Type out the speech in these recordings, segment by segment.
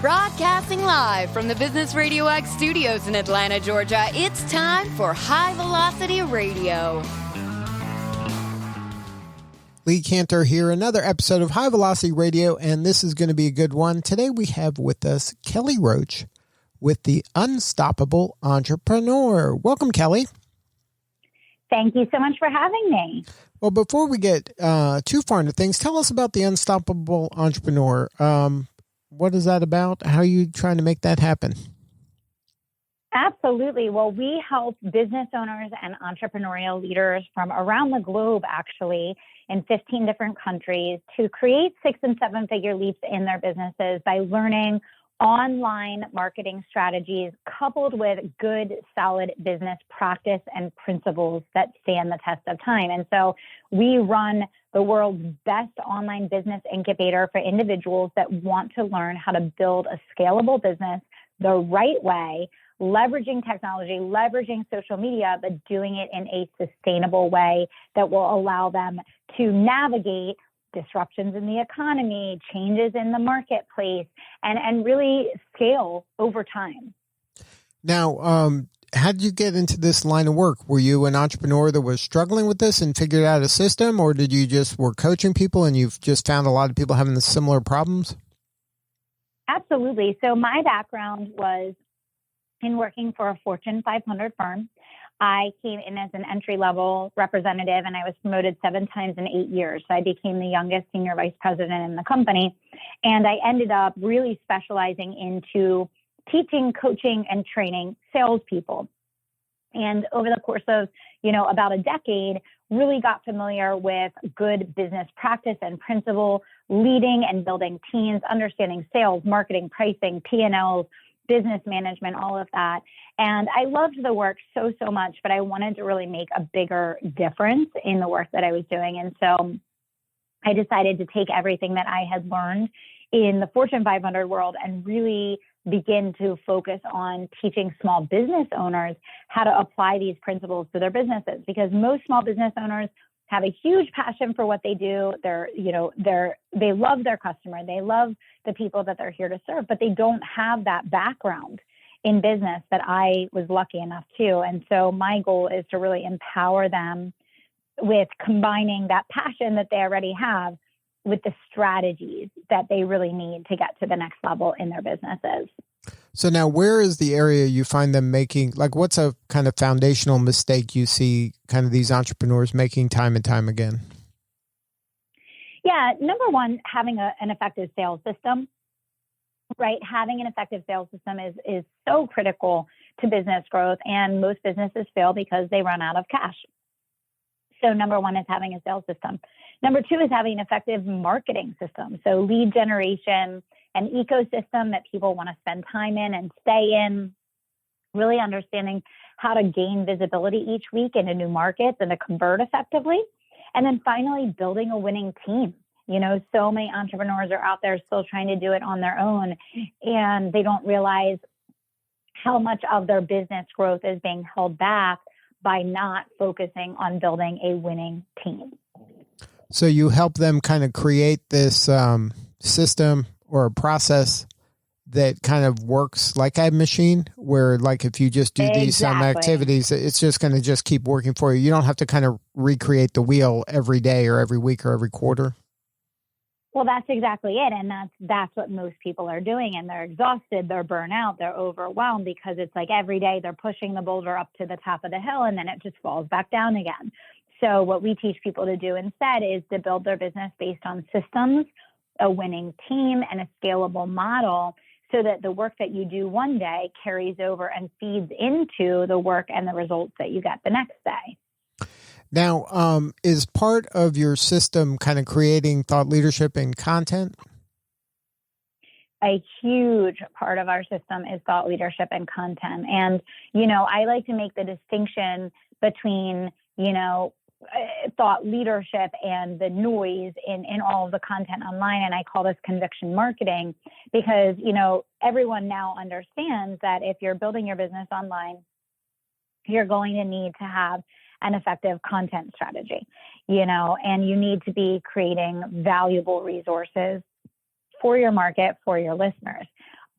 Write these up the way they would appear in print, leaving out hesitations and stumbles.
Broadcasting live from the Business RadioX studios in Atlanta, Georgia, it's time for High Velocity Radio. Lee Cantor here, another episode of High Velocity Radio, and this is going to be a good one. Today we have with us Kelly Roach with the Unstoppable Entrepreneur. Welcome, Kelly. Thank you so much for having me. Well, before we get too far into things, tell us about the Unstoppable Entrepreneur. What is that about? How are you trying to make that happen? Absolutely. Well, we help business owners and entrepreneurial leaders from around the globe, actually, in 15 different countries, to create 6- and 7-figure leaps in their businesses by learning online marketing strategies coupled with good, solid business practice and principles that stand the test of time. And so we run the world's best online business incubator for individuals that want to learn how to build a scalable business the right way, leveraging technology, leveraging social media, but doing it in a sustainable way that will allow them to navigate disruptions in the economy, changes in the marketplace, and really scale over time. Now, how did you get into this line of work? Were you an entrepreneur that was struggling with this and figured out a system, or did you just were coaching people and you've just found a lot of people having the similar problems? Absolutely. So my background was in working for a Fortune 500 firm. I came in as an entry-level representative, and I was promoted 7 times in 8 years. So I became the youngest senior vice president in the company. And I ended up really specializing into teaching, coaching, and training salespeople. And over the course of, about a decade, really got familiar with good business practice and principle, leading and building teams, understanding sales, marketing, pricing, P&Ls, business management, all of that. And I loved the work so much, but I wanted to really make a bigger difference in the work that I was doing. And so I decided to take everything that I had learned in the Fortune 500 world and really begin to focus on teaching small business owners how to apply these principles to their businesses, because most small business owners have a huge passion for what they do. They love their customer. They love the people that they're here to serve, but they don't have that background in business that I was lucky enough to. And so my goal is to really empower them with combining that passion that they already have with the strategies that they really need to get to the next level in their businesses. So now, where is the area you find them making, what's a kind of foundational mistake you see kind of these entrepreneurs making time and time again? Yeah, number one, having an effective sales system, right? Having an effective sales system is so critical to business growth, and most businesses fail because they run out of cash. So number one is having a sales system. Number two is having an effective marketing system. So lead generation, an ecosystem that people want to spend time in and stay in, really understanding how to gain visibility each week into new markets and to convert effectively. And then finally, building a winning team. So many entrepreneurs are out there still trying to do it on their own, and they don't realize how much of their business growth is being held back by not focusing on building a winning team. So you help them kind of create this system or a process that kind of works like a machine, where if you just do these some activities, it's just going to just keep working for you. You don't have to kind of recreate the wheel every day or every week or every quarter. Well, that's exactly it. And that's what most people are doing. And they're exhausted, they're burnt out, they're overwhelmed, because it's like every day they're pushing the boulder up to the top of the hill and then it just falls back down again. So what we teach people to do instead is to build their business based on systems, a winning team, and a scalable model, so that the work that you do one day carries over and feeds into the work and the results that you get the next day. Now, is part of your system kind of creating thought leadership and content? A huge part of our system is thought leadership and content. And, I like to make the distinction between, thought leadership and the noise in all of the content online. And I call this conviction marketing, because, everyone now understands that if you're building your business online, you're going to need to have an effective content strategy, and you need to be creating valuable resources for your market, for your listeners.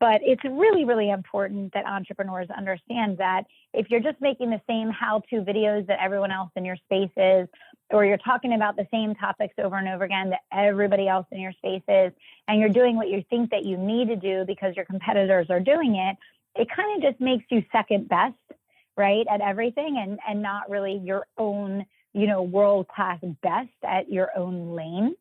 But it's really, really important that entrepreneurs understand that if you're just making the same how-to videos that everyone else in your space is, or you're talking about the same topics over and over again that everybody else in your space is, and you're doing what you think that you need to do because your competitors are doing it, it kind of just makes you second best, right, at everything, and not really your own, world-class best at your own lane.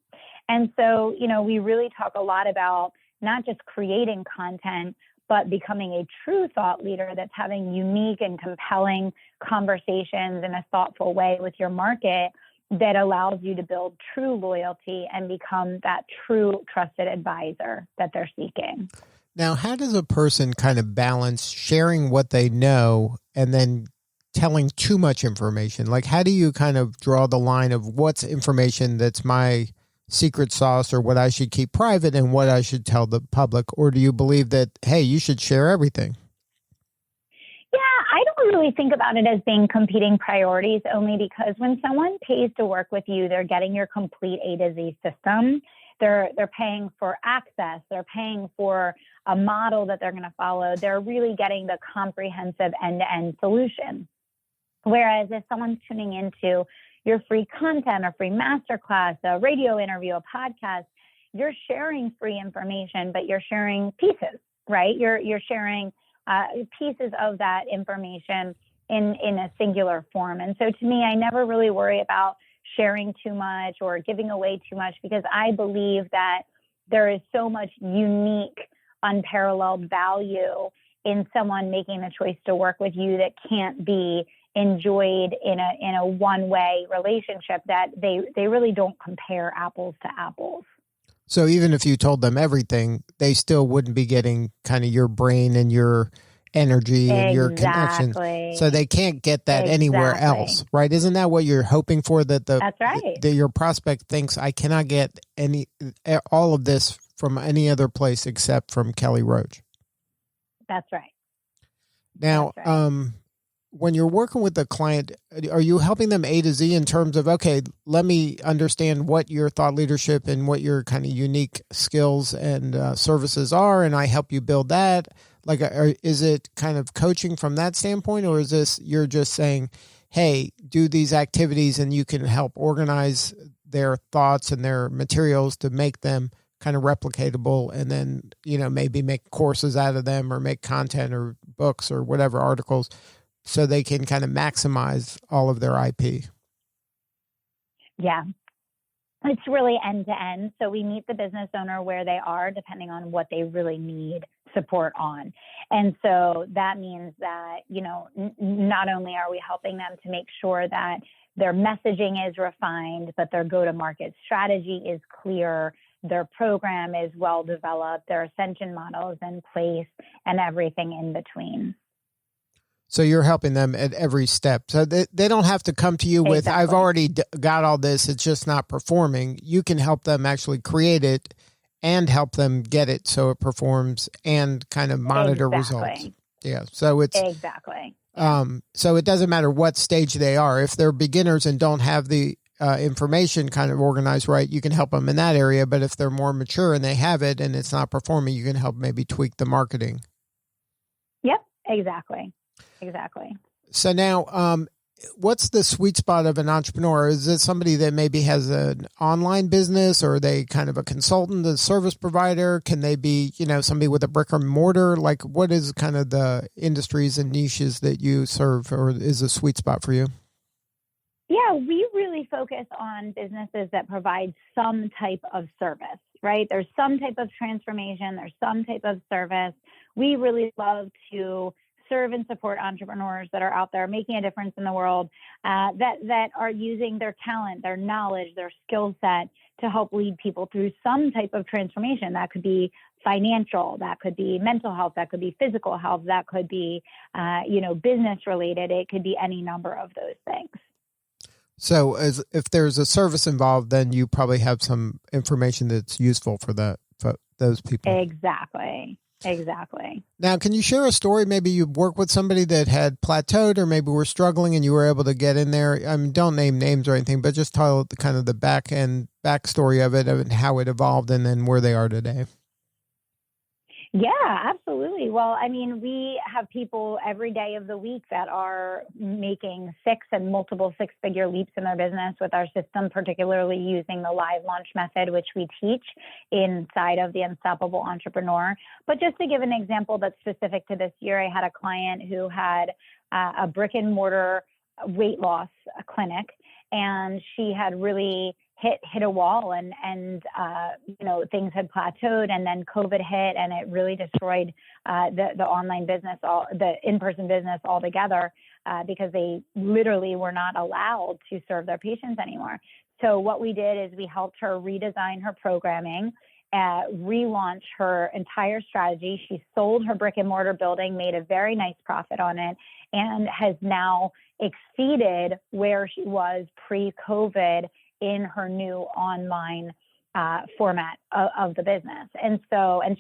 And so, we really talk a lot about not just creating content, but becoming a true thought leader that's having unique and compelling conversations in a thoughtful way with your market that allows you to build true loyalty and become that true trusted advisor that they're seeking. Now, how does a person kind of balance sharing what they know and then telling too much information? Like, how do you kind of draw the line of what's information that's my secret sauce or what I should keep private and what I should tell the public? Or do you believe that, hey, you should share everything? Yeah, I don't really think about it as being competing priorities, only because when someone pays to work with you, they're getting your complete A to Z system. They're paying for access. They're paying for a model that they're going to follow. They're really getting the comprehensive end-to-end solution. Whereas if someone's tuning into your free content, a free masterclass, a radio interview, a podcast, you're sharing free information, but you're sharing pieces, right? You're sharing pieces of that information in a singular form. And so to me, I never really worry about sharing too much or giving away too much, because I believe that there is so much unique, unparalleled value in someone making the choice to work with you that can't be enjoyed in a one-way relationship, that they really don't compare apples to apples. So even if you told them everything, they still wouldn't be getting kind of your brain and your energy and your connection. So they can't get that anywhere else, right? Isn't that what you're hoping for? That's right. That your prospect thinks, I cannot get all of this from any other place except from Kelly Roach. That's right. Now, when you're working with a client, are you helping them A to Z in terms of, okay, let me understand what your thought leadership and what your kind of unique skills and services are, and I help you build that? Like, is it kind of coaching from that standpoint, or is this you're just saying, hey, do these activities and you can help organize their thoughts and their materials to make them kind of replicatable, and then, maybe make courses out of them or make content or books or whatever, articles, so they can kind of maximize all of their IP? Yeah, it's really end to end. So we meet the business owner where they are, depending on what they really need support on. And so that means that, not only are we helping them to make sure that their messaging is refined, but their go-to-market strategy is clear, their program is well developed, their ascension model is in place, and everything in between. So you're helping them at every step. So they don't have to come to you with, I've already got all this, it's just not performing. You can help them actually create it and help them get it so it performs and kind of monitor results. Yeah. So it's so it doesn't matter what stage they are. If they're beginners and don't have the information kind of organized right, you can help them in that area. But if they're more mature and they have it and it's not performing, you can help maybe tweak the marketing. Yep, exactly. So now, what's the sweet spot of an entrepreneur? Is it somebody that maybe has an online business, or are they kind of a consultant, a service provider? Can they be, somebody with a brick and mortar? Like, what is kind of the industries and niches that you serve, or is a sweet spot for you? Yeah, we really focus on businesses that provide some type of service, right? There's some type of transformation. There's some type of service. We really love to serve and support entrepreneurs that are out there making a difference in the world, that are using their talent, their knowledge, their skill set to help lead people through some type of transformation. That could be financial, that could be mental health, that could be physical health, that could be, business related. It could be any number of those things. So if there's a service involved, then you probably have some information that's useful for those people. Exactly. Now, can you share a story? Maybe you worked with somebody that had plateaued, or maybe were struggling and you were able to get in there. I mean, don't name names or anything, but just tell the kind of the backstory of it and how it evolved and then where they are today. Yeah, absolutely. Well, I mean, we have people every day of the week that are making multiple six-figure leaps in their business with our system, particularly using the live launch method, which we teach inside of the Unstoppable Entrepreneur. But just to give an example that's specific to this year, I had a client who had a brick and mortar weight loss clinic, and she had really hit a wall, and things had plateaued, and then COVID hit, and it really destroyed the online business, the in-person business altogether, because they literally were not allowed to serve their patients anymore. So what we did is we helped her redesign her programming, relaunch her entire strategy. She sold her brick and mortar building, made a very nice profit on it, and has now exceeded where she was pre-COVID in her new online format of the business. And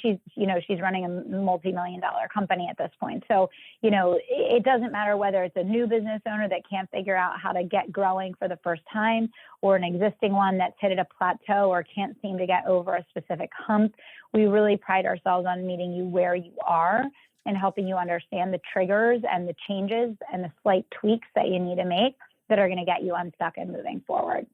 she's running a multi-million-dollar company at this point. So, it doesn't matter whether it's a new business owner that can't figure out how to get growing for the first time, or an existing one that's hit at a plateau or can't seem to get over a specific hump. We really pride ourselves on meeting you where you are and helping you understand the triggers and the changes and the slight tweaks that you need to make that are going to get you unstuck and moving forward.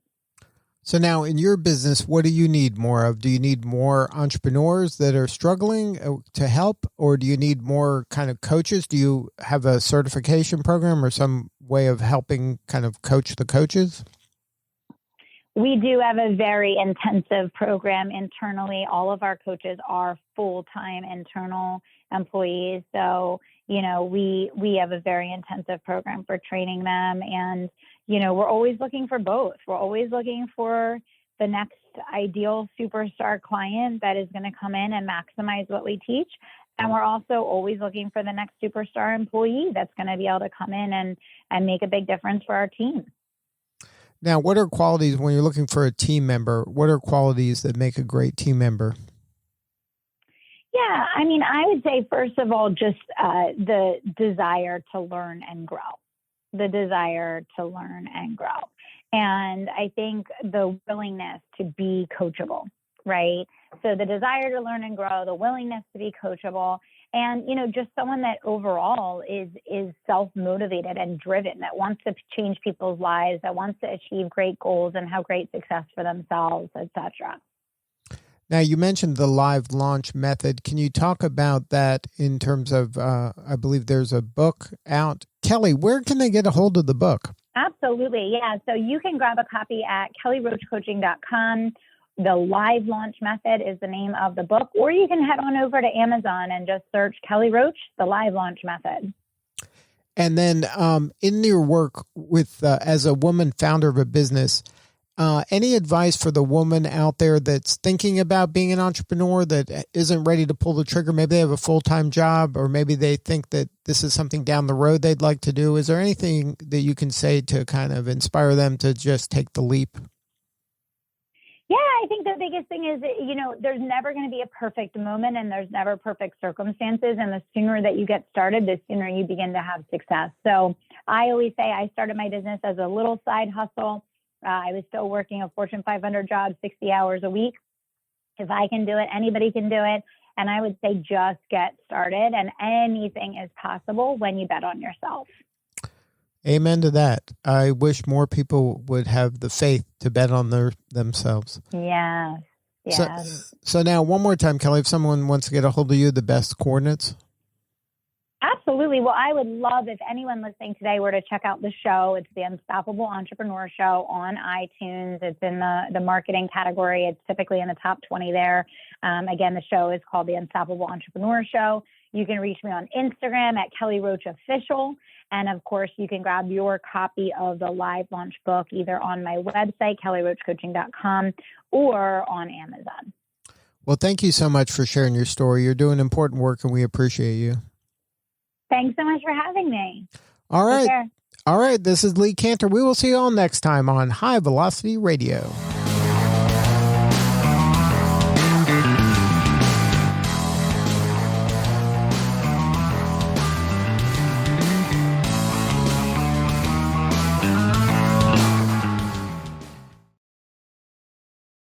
So now in your business, what do you need more of? Do you need more entrepreneurs that are struggling to help, or do you need more kind of coaches? Do you have a certification program or some way of helping kind of coach the coaches? We do have a very intensive program internally. All of our coaches are full-time internal employees. So, we have a very intensive program for training them. And, we're always looking for both. We're always looking for the next ideal superstar client that is going to come in and maximize what we teach. And we're also always looking for the next superstar employee that's going to be able to come in and make a big difference for our team. Now, what are qualities when you're looking for a team member? What are qualities that make a great team member? Yeah, I mean, I would say, first of all, just the desire to learn and grow. The desire to learn and grow. And I think the willingness to be coachable, right? So the desire to learn and grow, the willingness to be coachable, and, just someone that overall is self-motivated and driven, that wants to change people's lives, that wants to achieve great goals and have great success for themselves, etc. Now, you mentioned the live launch method. Can you talk about that in terms of, I believe there's a book out. Kelly, where can they get a hold of the book? Absolutely. Yeah. So you can grab a copy at kellyroachcoaching.com. The Live Launch Method is the name of the book, or you can head on over to Amazon and just search Kelly Roach, The Live Launch Method. And then in your work with as a woman founder of a business, any advice for the woman out there that's thinking about being an entrepreneur that isn't ready to pull the trigger? Maybe they have a full-time job, or maybe they think that this is something down the road they'd like to do. Is there anything that you can say to kind of inspire them to just take the leap? Yeah, I think the biggest thing is, there's never going to be a perfect moment, and there's never perfect circumstances. And the sooner that you get started, the sooner you begin to have success. So I always say I started my business as a little side hustle. I was still working a Fortune 500 job, 60 hours a week. If I can do it, anybody can do it. And I would say just get started, and anything is possible when you bet on yourself. Amen to that. I wish more people would have the faith to bet on themselves. Yes. So now one more time, Kelly, if someone wants to get a hold of you, the best coordinates? Absolutely. Well, I would love if anyone listening today were to check out the show. It's the Unstoppable Entrepreneur Show on iTunes. It's in the marketing category. It's typically in the top 20 there. Again, the show is called the Unstoppable Entrepreneur Show. You can reach me on Instagram at Kelly Roach Official. And of course, you can grab your copy of the Live Launch book either on my website, kellyroachcoaching.com, or on Amazon. Well, thank you so much for sharing your story. You're doing important work, and we appreciate you. Thanks so much for having me. All right. All right. This is Lee Cantor. We will see you all next time on High Velocity Radio.